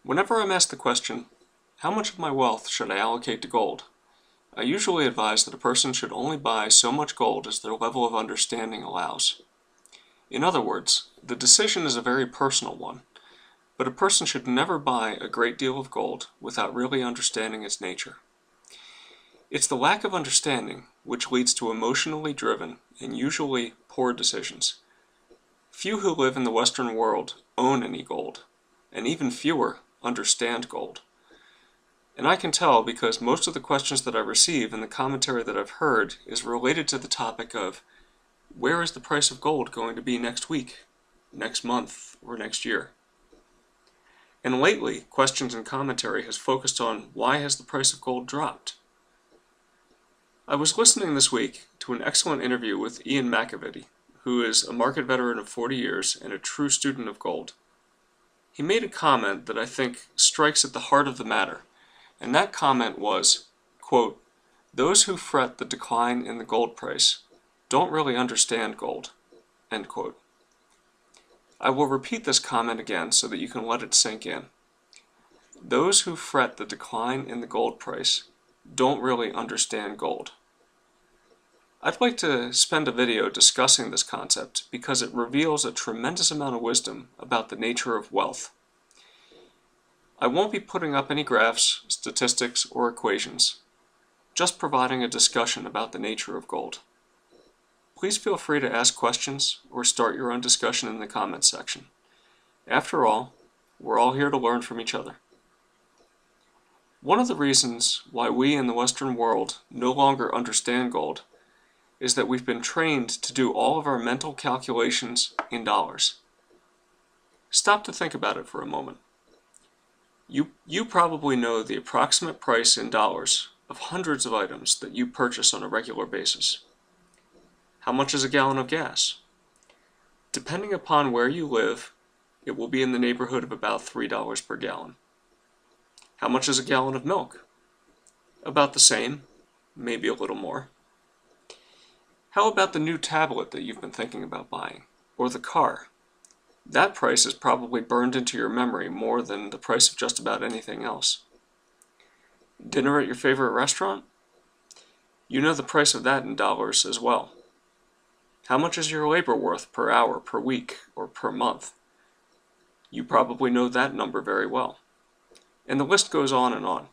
Whenever I'm asked the question, how much of my wealth should I allocate to gold? I usually advise that a person should only buy so much gold as their level of understanding allows. In other words, the decision is a very personal one, but a person should never buy a great deal of gold without really understanding its nature. It's the lack of understanding which leads to emotionally driven and usually poor decisions. Few who live in the Western world own any gold, and even fewer understand gold. And I can tell because most of the questions that I receive and the commentary that I've heard is related to the topic of where is the price of gold going to be next week, next month, or next year? And lately, questions and commentary has focused on why has the price of gold dropped? I was listening this week to an excellent interview with Ian McAvity, who is a market veteran of 40 years and a true student of gold. He made a comment that I think strikes at the heart of the matter, and that comment was, quote, "Those who fret the decline in the gold price don't really understand gold," end quote. I will repeat this comment again so that you can let it sink in. Those who fret the decline in the gold price don't really understand gold. I'd like to spend a video discussing this concept because it reveals a tremendous amount of wisdom about the nature of wealth. I won't be putting up any graphs, statistics, or equations, just providing a discussion about the nature of gold. Please feel free to ask questions or start your own discussion in the comments section. After all, we're all here to learn from each other. One of the reasons why we in the Western world no longer understand gold is that we've been trained to do all of our mental calculations in dollars. Stop to think about it for a moment. You probably know the approximate price in dollars of hundreds of items that you purchase on a regular basis. How much is a gallon of gas? Depending upon where you live, it will be in the neighborhood of about $3 per gallon. How much is a gallon of milk? About the same, maybe a little more. How about the new tablet that you've been thinking about buying? Or the car? That price is probably burned into your memory more than the price of just about anything else. Dinner at your favorite restaurant? You know the price of that in dollars as well. How much is your labor worth per hour, per week, or per month? You probably know that number very well. And the list goes on and on.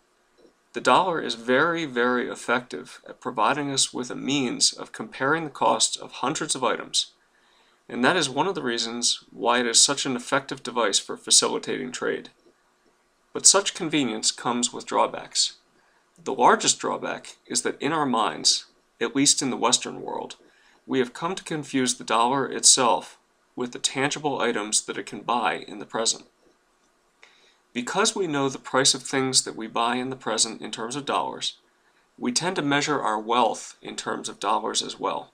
The dollar is very, very effective at providing us with a means of comparing the costs of hundreds of items, and that is one of the reasons why it is such an effective device for facilitating trade. But such convenience comes with drawbacks. The largest drawback is that in our minds, at least in the Western world, we have come to confuse the dollar itself with the tangible items that it can buy in the present. Because we know the price of things that we buy in the present in terms of dollars, we tend to measure our wealth in terms of dollars as well.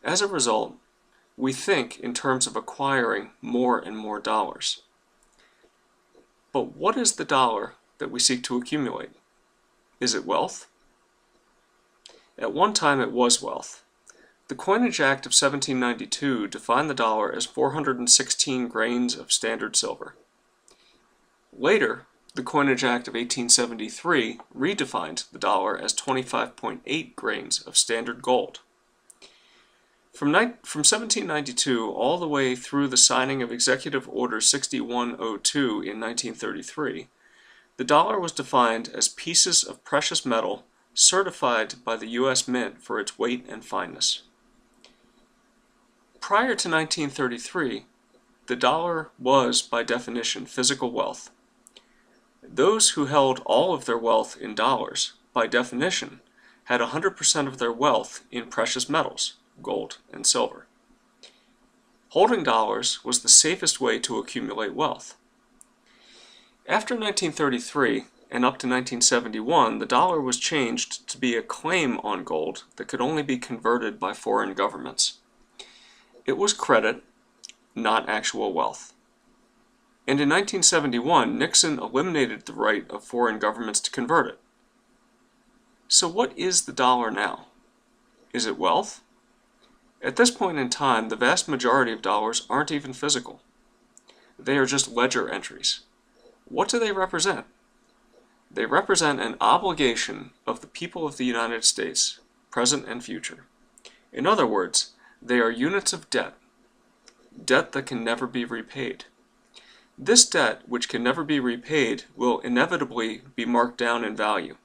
As a result, we think in terms of acquiring more and more dollars. But what is the dollar that we seek to accumulate? Is it wealth? At one time it was wealth. The Coinage Act of 1792 defined the dollar as 416 grains of standard silver. Later, the Coinage Act of 1873 redefined the dollar as 25.8 grains of standard gold. From 1792 all the way through the signing of Executive Order 6102 in 1933, the dollar was defined as pieces of precious metal certified by the U.S. Mint for its weight and fineness. Prior to 1933, the dollar was, by definition, physical wealth. Those who held all of their wealth in dollars, by definition, had 100% of their wealth in precious metals, gold and silver. Holding dollars was the safest way to accumulate wealth. After 1933 and up to 1971, the dollar was changed to be a claim on gold that could only be converted by foreign governments. It was credit, not actual wealth. And in 1971, Nixon eliminated the right of foreign governments to convert it. So what is the dollar now? Is it wealth? At this point in time, the vast majority of dollars aren't even physical. They are just ledger entries. What do they represent? They represent an obligation of the people of the United States, present and future. In other words, they are units of debt, debt that can never be repaid. This debt, which can never be repaid, will inevitably be marked down in value.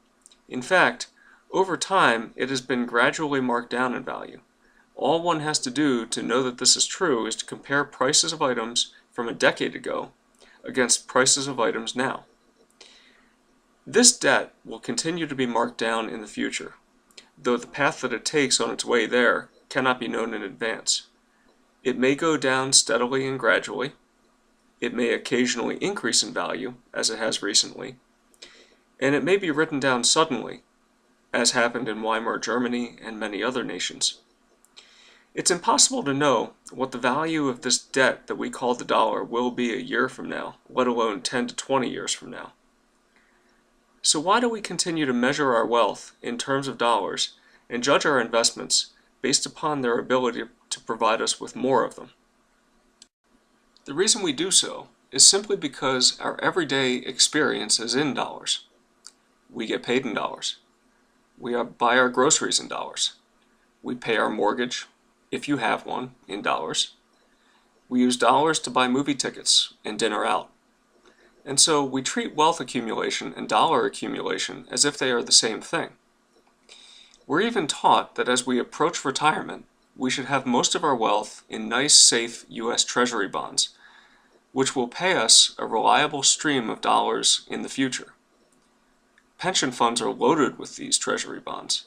In fact, over time, it has been gradually marked down in value. All one has to do to know that this is true is to compare prices of items from a decade ago against prices of items now. This debt will continue to be marked down in the future, though the path that it takes on its way there cannot be known in advance. It may go down steadily and gradually. It may occasionally increase in value, as it has recently, and it may be written down suddenly, as happened in Weimar Germany and many other nations. It's impossible to know what the value of this debt that we call the dollar will be a year from now, let alone 10 to 20 years from now. So why do we continue to measure our wealth in terms of dollars and judge our investments based upon their ability to provide us with more of them? The reason we do so is simply because our everyday experience is in dollars. We get paid in dollars. We buy our groceries in dollars. We pay our mortgage, if you have one, in dollars. We use dollars to buy movie tickets and dinner out. And so we treat wealth accumulation and dollar accumulation as if they are the same thing. We're even taught that as we approach retirement, we should have most of our wealth in nice, safe U.S. Treasury bonds, which will pay us a reliable stream of dollars in the future. Pension funds are loaded with these Treasury bonds.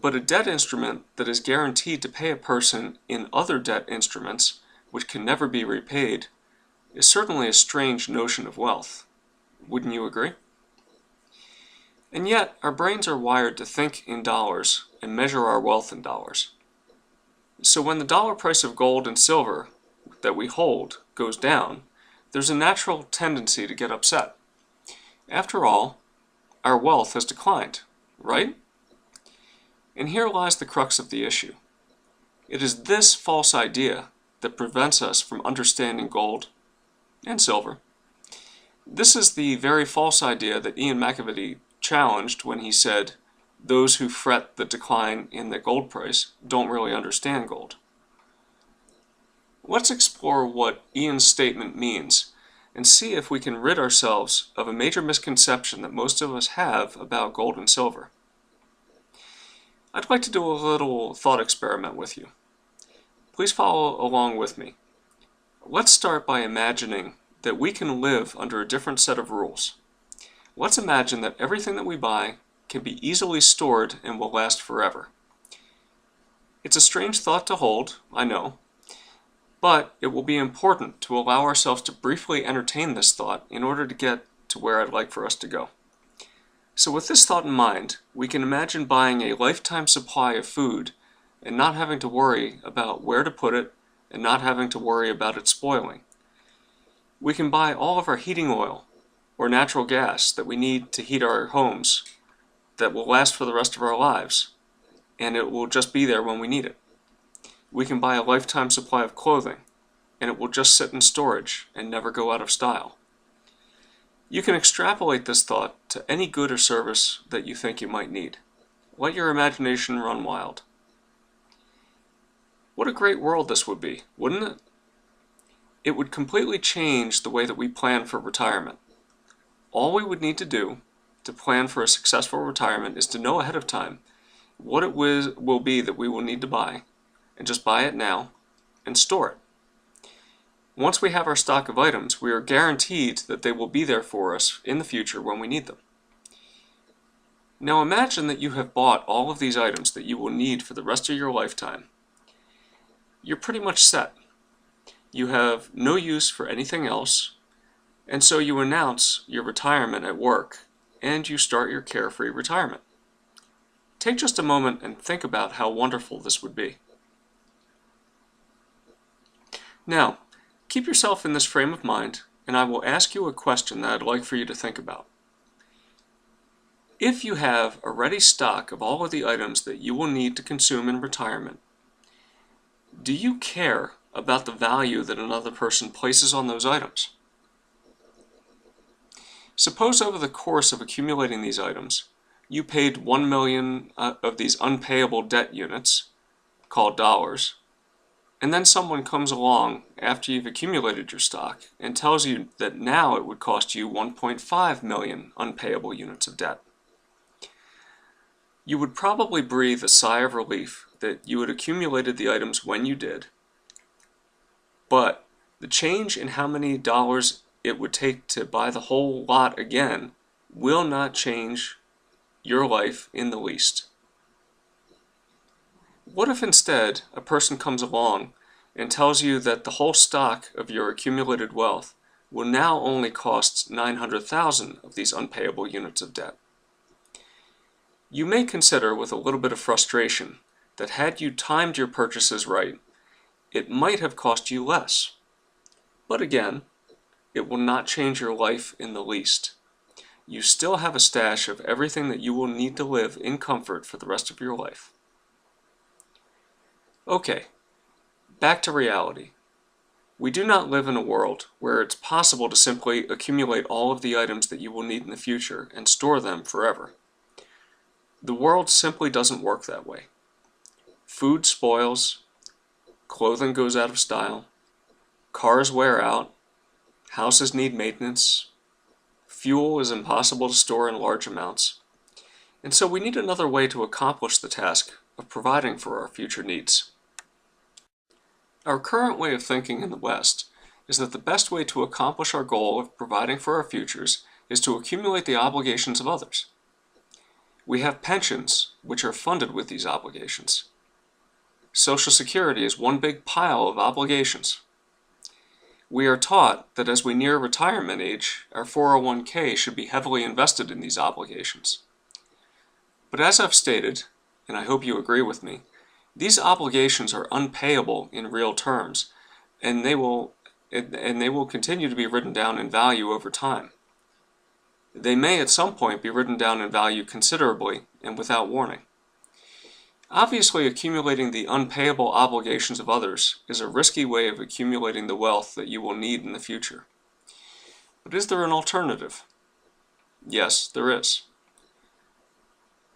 But a debt instrument that is guaranteed to pay a person in other debt instruments, which can never be repaid, is certainly a strange notion of wealth. Wouldn't you agree? And yet, our brains are wired to think in dollars and measure our wealth in dollars. So when the dollar price of gold and silver that we hold goes down, there's a natural tendency to get upset. After all, our wealth has declined, right? And here lies the crux of the issue. It is this false idea that prevents us from understanding gold and silver. This is the very false idea that Ian McAvity challenged when he said, "Those who fret the decline in the gold price don't really understand gold." Let's explore what Ian's statement means and see if we can rid ourselves of a major misconception that most of us have about gold and silver. I'd like to do a little thought experiment with you. Please follow along with me. Let's start by imagining that we can live under a different set of rules. Let's imagine that everything that we buy can be easily stored and will last forever. It's a strange thought to hold, I know, but it will be important to allow ourselves to briefly entertain this thought in order to get to where I'd like for us to go. So with this thought in mind, we can imagine buying a lifetime supply of food and not having to worry about where to put it and not having to worry about it spoiling. We can buy all of our heating oil or natural gas that we need to heat our homes that will last for the rest of our lives, and it will just be there when we need it. We can buy a lifetime supply of clothing, and it will just sit in storage and never go out of style. You can extrapolate this thought to any good or service that you think you might need. Let your imagination run wild. What a great world this would be, wouldn't it? It would completely change the way that we plan for retirement. All we would need to do to plan for a successful retirement is to know ahead of time what it will be that we will need to buy, and just buy it now and store it. Once we have our stock of items, we are guaranteed that they will be there for us in the future when we need them. Now imagine that you have bought all of these items that you will need for the rest of your lifetime. You're pretty much set. You have no use for anything else, and so you announce your retirement at work and you start your carefree retirement. Take just a moment and think about how wonderful this would be. Now, keep yourself in this frame of mind, and I will ask you a question that I'd like for you to think about. If you have a ready stock of all of the items that you will need to consume in retirement, do you care about the value that another person places on those items? Suppose over the course of accumulating these items, you paid 1 million of these unpayable debt units, called dollars, and then someone comes along after you've accumulated your stock and tells you that now it would cost you 1.5 million unpayable units of debt. You would probably breathe a sigh of relief that you had accumulated the items when you did, but the change in how many dollars it would take to buy the whole lot again will not change your life in the least. What if instead a person comes along and tells you that the whole stock of your accumulated wealth will now only cost 900,000 of these unpayable units of debt? You may consider with a little bit of frustration that had you timed your purchases right, it might have cost you less. But again, it will not change your life in the least. You still have a stash of everything that you will need to live in comfort for the rest of your life. Okay, back to reality. We do not live in a world where it's possible to simply accumulate all of the items that you will need in the future and store them forever. The world simply doesn't work that way. Food spoils, clothing goes out of style, cars wear out, houses need maintenance, fuel is impossible to store in large amounts, and so we need another way to accomplish the task of providing for our future needs. Our current way of thinking in the West is that the best way to accomplish our goal of providing for our futures is to accumulate the obligations of others. We have pensions, which are funded with these obligations. Social Security is one big pile of obligations. We are taught that as we near retirement age, our 401k should be heavily invested in these obligations. But as I've stated, and I hope you agree with me, these obligations are unpayable in real terms, and they will continue to be written down in value over time. They may at some point be written down in value considerably and without warning. Obviously, accumulating the unpayable obligations of others is a risky way of accumulating the wealth that you will need in the future. But is there an alternative? Yes, there is.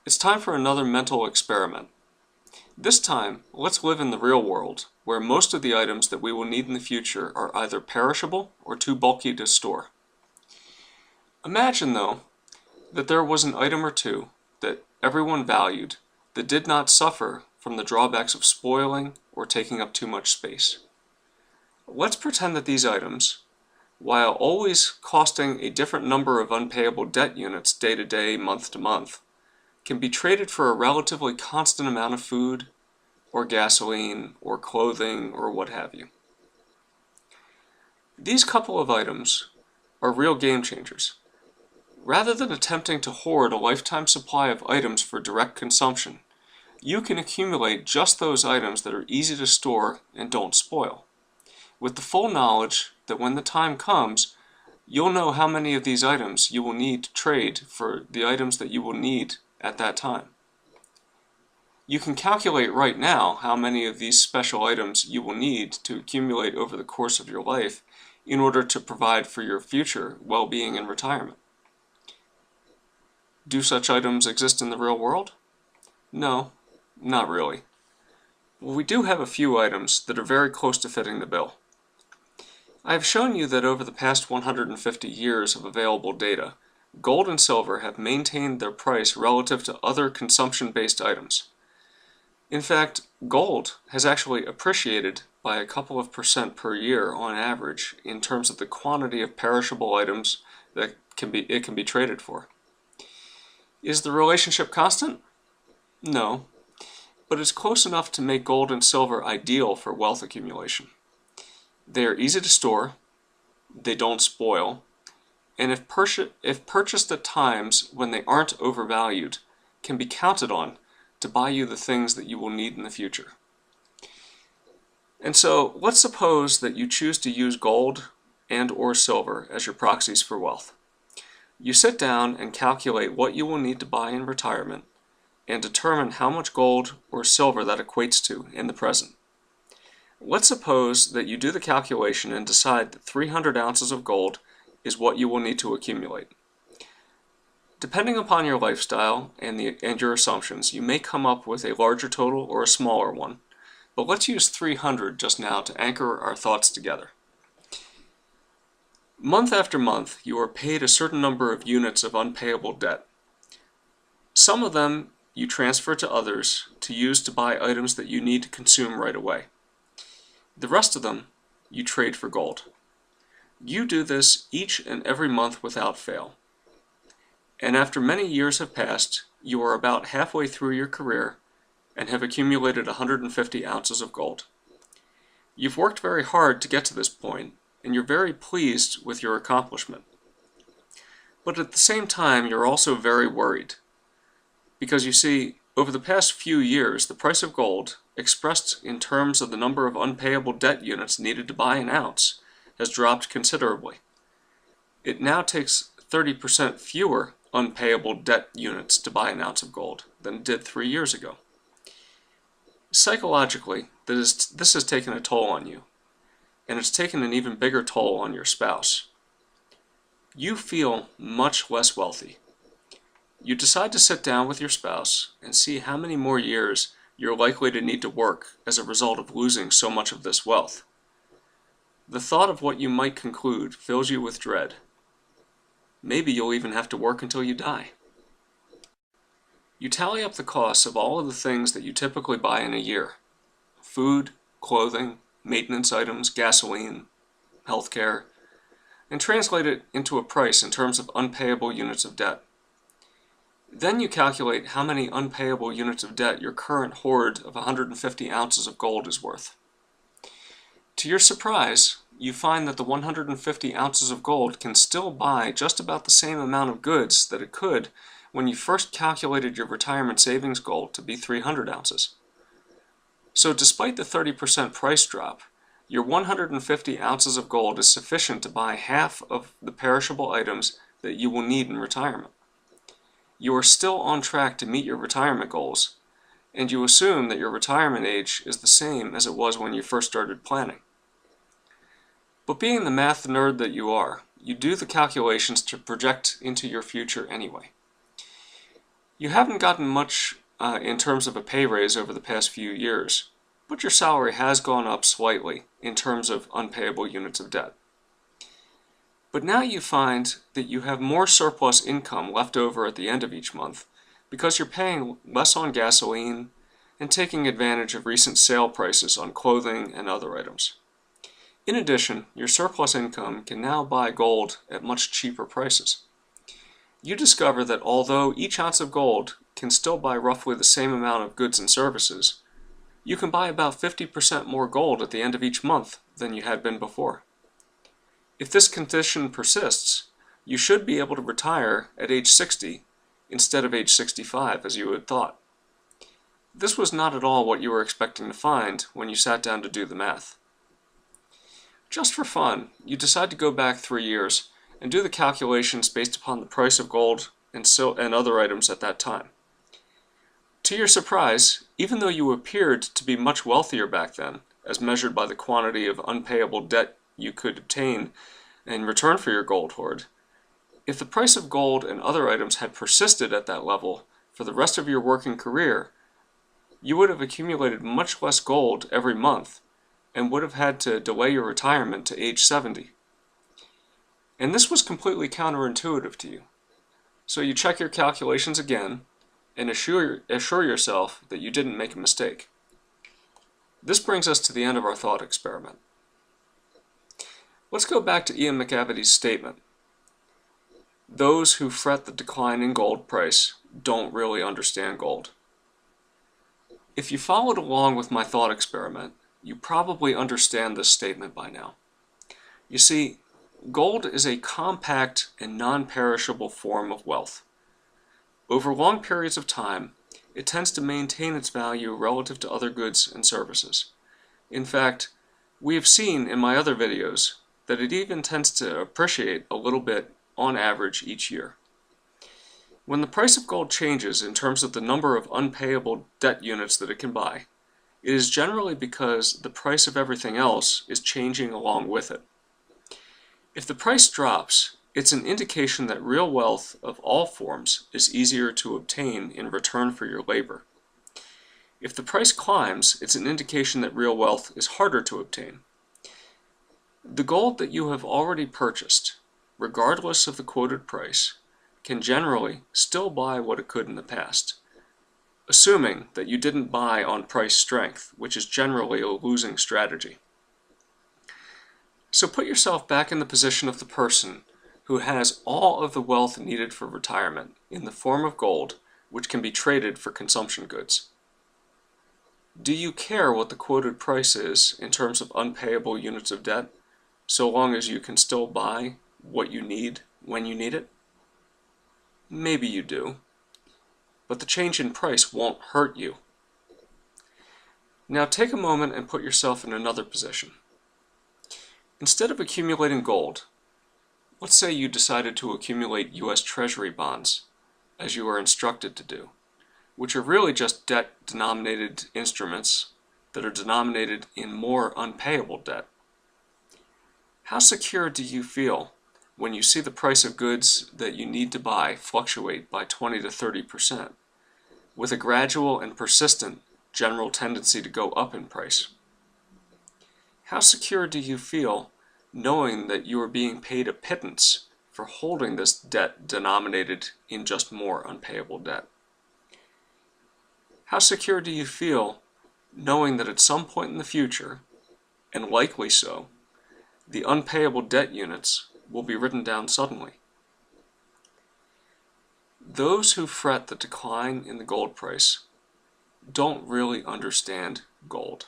It's time for another mental experiment. This time, let's live in the real world, where most of the items that we will need in the future are either perishable or too bulky to store. Imagine, though, that there was an item or two that everyone valued that did not suffer from the drawbacks of spoiling or taking up too much space. Let's pretend that these items, while always costing a different number of unpayable debt units day to day, month to month, can be traded for a relatively constant amount of food, or gasoline, or clothing, or what have you. These couple of items are real game changers. Rather than attempting to hoard a lifetime supply of items for direct consumption, you can accumulate just those items that are easy to store and don't spoil, with the full knowledge that when the time comes, you'll know how many of these items you will need to trade for the items that you will need at that time. You can calculate right now how many of these special items you will need to accumulate over the course of your life in order to provide for your future well-being in retirement. Do such items exist in the real world? No, not really. Well, we do have a few items that are very close to fitting the bill. I have shown you that over the past 150 years of available data, gold and silver have maintained their price relative to other consumption-based items. In fact, gold has actually appreciated by a couple of % per year on average in terms of the quantity of perishable items that it can be traded for. Is the relationship constant? No, but it's close enough to make gold and silver ideal for wealth accumulation. They are easy to store, they don't spoil, and if purchased at times when they aren't overvalued, can be counted on to buy you the things that you will need in the future. And so, let's suppose that you choose to use gold and or silver as your proxies for wealth. You sit down and calculate what you will need to buy in retirement and determine how much gold or silver that equates to in the present. Let's suppose that you do the calculation and decide that 300 ounces of gold is what you will need to accumulate. Depending upon your lifestyle and your assumptions, you may come up with a larger total or a smaller one, but let's use 300 just now to anchor our thoughts together. Month after month, you are paid a certain number of units of unpayable debt. Some of them you transfer to others to use to buy items that you need to consume right away. The rest of them you trade for gold. You do this each and every month without fail. And after many years have passed, you are about halfway through your career and have accumulated 150 ounces of gold. You've worked very hard to get to this point, and you're very pleased with your accomplishment. But at the same time, you're also very worried. Because you see, over the past few years, the price of gold, expressed in terms of the number of unpayable debt units needed to buy an ounce, has dropped considerably. It now takes 30% fewer unpayable debt units to buy an ounce of gold than it did 3 years ago. Psychologically, this has taken a toll on you, and it's taken an even bigger toll on your spouse. You feel much less wealthy. You decide to sit down with your spouse and see how many more years you're likely to need to work as a result of losing so much of this wealth. The thought of what you might conclude fills you with dread. Maybe you'll even have to work until you die. You tally up the costs of all of the things that you typically buy in a year: food, clothing, maintenance items, gasoline, healthcare, and translate it into a price in terms of unpayable units of debt. Then you calculate how many unpayable units of debt your current hoard of 150 ounces of gold is worth. To your surprise, you find that the 150 ounces of gold can still buy just about the same amount of goods that it could when you first calculated your retirement savings goal to be 300 ounces. So despite the 30% price drop, your 150 ounces of gold is sufficient to buy half of the perishable items that you will need in retirement. You are still on track to meet your retirement goals, and you assume that your retirement age is the same as it was when you first started planning. But being the math nerd that you are, you do the calculations to project into your future anyway. You haven't gotten much in terms of a pay raise over the past few years, but your salary has gone up slightly in terms of unpayable units of debt. But now you find that you have more surplus income left over at the end of each month because you're paying less on gasoline and taking advantage of recent sale prices on clothing and other items. In addition, your surplus income can now buy gold at much cheaper prices. You discover that although each ounce of gold can still buy roughly the same amount of goods and services, you can buy about 50% more gold at the end of each month than you had been before. If this condition persists, you should be able to retire at age 60 instead of age 65 as you had thought. This was not at all what you were expecting to find when you sat down to do the math. Just for fun, you decide to go back 3 years and do the calculations based upon the price of gold and other items at that time. To your surprise, even though you appeared to be much wealthier back then, as measured by the quantity of unpayable debt you could obtain in return for your gold hoard, if the price of gold and other items had persisted at that level for the rest of your working career, you would have accumulated much less gold every month and would have had to delay your retirement to age 70. And this was completely counterintuitive to you. So you check your calculations again and assure yourself that you didn't make a mistake. This brings us to the end of our thought experiment. Let's go back to Ian McAvity's statement. Those who fret the decline in gold price don't really understand gold. If you followed along with my thought experiment, you probably understand this statement by now. You see, gold is a compact and non-perishable form of wealth. Over long periods of time, it tends to maintain its value relative to other goods and services. In fact, we have seen in my other videos that it even tends to appreciate a little bit on average each year. When the price of gold changes in terms of the number of unpayable debt units that it can buy, it is generally because the price of everything else is changing along with it. If the price drops, It's an indication that real wealth of all forms is easier to obtain in return for your labor. If the price climbs, it's an indication that real wealth is harder to obtain. The gold that you have already purchased, regardless of the quoted price, can generally still buy what it could in the past, assuming that you didn't buy on price strength, which is generally a losing strategy. So put yourself back in the position of the person who has all of the wealth needed for retirement in the form of gold, which can be traded for consumption goods. Do you care what the quoted price is in terms of unpayable units of debt, so long as you can still buy what you need when you need it? Maybe you do, but the change in price won't hurt you. Now take a moment and put yourself in another position. Instead of accumulating gold, let's say you decided to accumulate U.S. Treasury bonds, as you were instructed to do, which are really just debt-denominated instruments that are denominated in more unpayable debt. How secure do you feel when you see the price of goods that you need to buy fluctuate by 20 to 30%, with a gradual and persistent general tendency to go up in price? How secure do you feel knowing that you are being paid a pittance for holding this debt denominated in just more unpayable debt? How secure do you feel knowing that at some point in the future, and likely so, the unpayable debt units will be written down suddenly? Those who fret the decline in the gold price don't really understand gold.